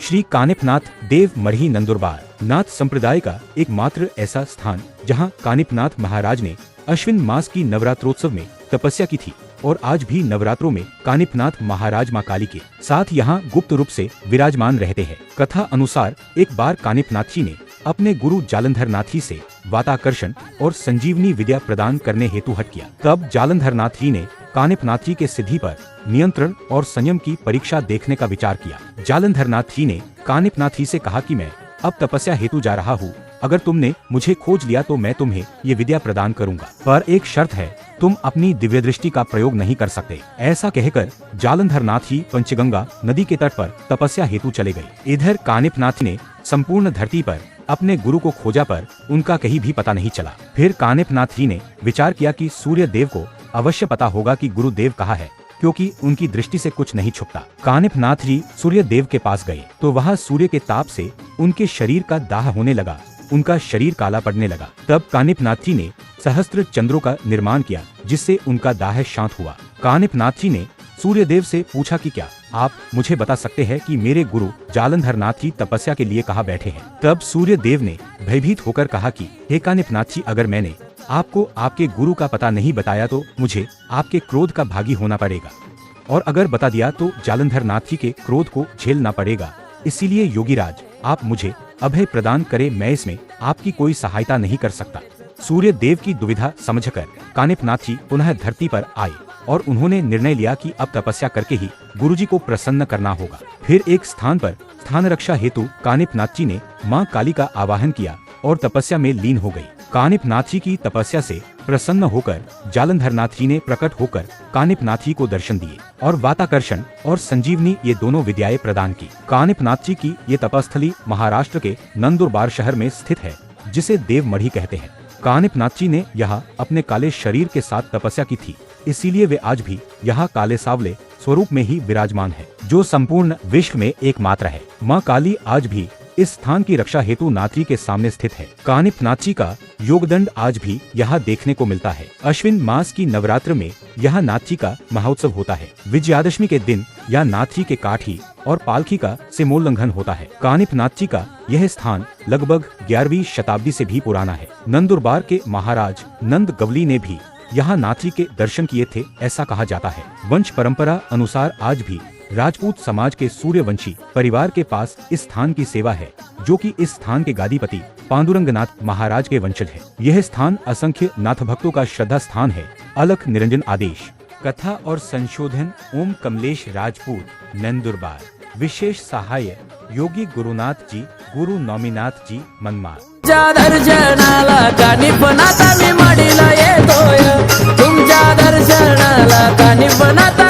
श्री कानिफनाथ देव मढ़ी नंदुरबार नाथ संप्रदाय का एकमात्र ऐसा स्थान जहां कानिफनाथ महाराज ने अश्विन मास की नवरात्रोत्सव में तपस्या की थी और आज भी नवरात्रों में कानिफनाथ महाराज मां काली के साथ यहाँ गुप्त रूप से विराजमान रहते हैं। कथा अनुसार एक बार कानिफनाथ जी ने अपने गुरु जालंधरनाथ जी से वाताकर्षण और संजीवनी विद्या प्रदान करने हेतु हट किया। तब जालंधरनाथ जी ने कानिफनाथ जी के सिद्धि पर नियंत्रण और संयम की परीक्षा देखने का विचार किया। जालंधरनाथ जी ने कानिफनाथ जी से कहा कि मैं अब तपस्या हेतु जा रहा हूँ, अगर तुमने मुझे खोज लिया तो मैं तुम्हें ये विद्या प्रदान करूंगा, पर एक शर्त है, तुम अपनी दिव्य दृष्टि का प्रयोग नहीं कर सकते। ऐसा कहकर जालंधरनाथ जी पंचगंगा नदी के तट पर तपस्या हेतु चले गए। इधर कानिफनाथ ने संपूर्ण धरती पर अपने गुरु को खोजा पर उनका कहीं भी पता नहीं चला। फिर कानिफनाथ जी ने विचार किया कि सूर्य देव को अवश्य पता होगा कि गुरुदेव कहाँ है, क्योंकि उनकी दृष्टि से कुछ नहीं छुपता। कानिफनाथ जी सूर्य देव के पास गए तो वहाँ सूर्य के ताप से उनके शरीर का दाह होने लगा, उनका शरीर काला पड़ने लगा। तब कानिफनाथ जी ने सहस्त्र चंद्रों का निर्माण किया जिससे उनका दाह शांत हुआ। कानिफनाथ जी ने सूर्य देव से पूछा कि क्या आप मुझे बता सकते हैं कि मेरे गुरु जालंधरनाथ जी तपस्या के लिए कहाँ बैठे हैं। तब सूर्य देव ने भयभीत होकर कहा कि हे कानिफनाथ जी, अगर मैंने आपको आपके गुरु का पता नहीं बताया तो मुझे आपके क्रोध का भागी होना पड़ेगा, और अगर बता दिया तो जालंधरनाथ जी के क्रोध को झेलना पड़ेगा। इसीलिए योगीराज आप मुझे अभय प्रदान करे, मैं इसमें आपकी कोई सहायता नहीं कर सकता। सूर्य देव की दुविधा समझकर कानिफनाथ जी पुनः धरती पर आए और उन्होंने निर्णय लिया कि अब तपस्या करके ही गुरुजी को प्रसन्न करना होगा। फिर एक स्थान पर स्थान रक्षा हेतु कानिफनाथ जी ने मां काली का आवाहन किया और तपस्या में लीन हो गई। कानिफनाथ जी की तपस्या से प्रसन्न होकर जालंधरनाथ जी ने प्रकट होकर कानिफनाथ जी को दर्शन दिए और वाताकर्षण और संजीवनी ये दोनों विद्याएं प्रदान की। कानिफनाथ जी की ये तपस्थली महाराष्ट्र के नंदुरबार शहर में स्थित है, जिसे देव मढ़ी कहते हैं। कानिफनाथ जी ने यहाँ अपने काले शरीर के साथ तपस्या की थी, इसीलिए वे आज भी यहाँ काले सावले स्वरूप में ही विराजमान है, जो संपूर्ण विश्व में एकमात्र है। माँ काली आज भी इस स्थान की रक्षा हेतु नाथजी के सामने स्थित है। कानिफनाथ जी का योगदंड आज भी यहाँ देखने को मिलता है। अश्विन मास की नवरात्र में यहाँ नाथजी का महोत्सव होता है। विजयादशमी के दिन यहाँ नाथजी के काठी और पालकी का सिमोल्लंघन होता है। कानिफनाथ जी का यह स्थान लगभग 11वीं शताब्दी से भी पुराना है। नंदुरबार के महाराज नंद गवली ने भी यहाँ नाथजी के दर्शन किए थे, ऐसा कहा जाता है। वंश परंपरा अनुसार आज भी राजपूत समाज के सूर्यवंशी परिवार के पास इस स्थान की सेवा है, जो कि इस स्थान के गादीपति पांडुरंगनाथ महाराज के वंशज है। यह स्थान असंख्य नाथ भक्तों का श्रद्धा स्थान है। अलख निरंजन आदेश। कथा और संशोधन ओम कमलेश राजपूत, नंदुरबार। विशेष सहाय योगी गुरुनाथ जी, गुरु नौमीनाथ जी, मनमाड। दर्शनाला कानिफनाथ मी मडीला येतोय, तुमच्या दर्शनाला कानिफनाथ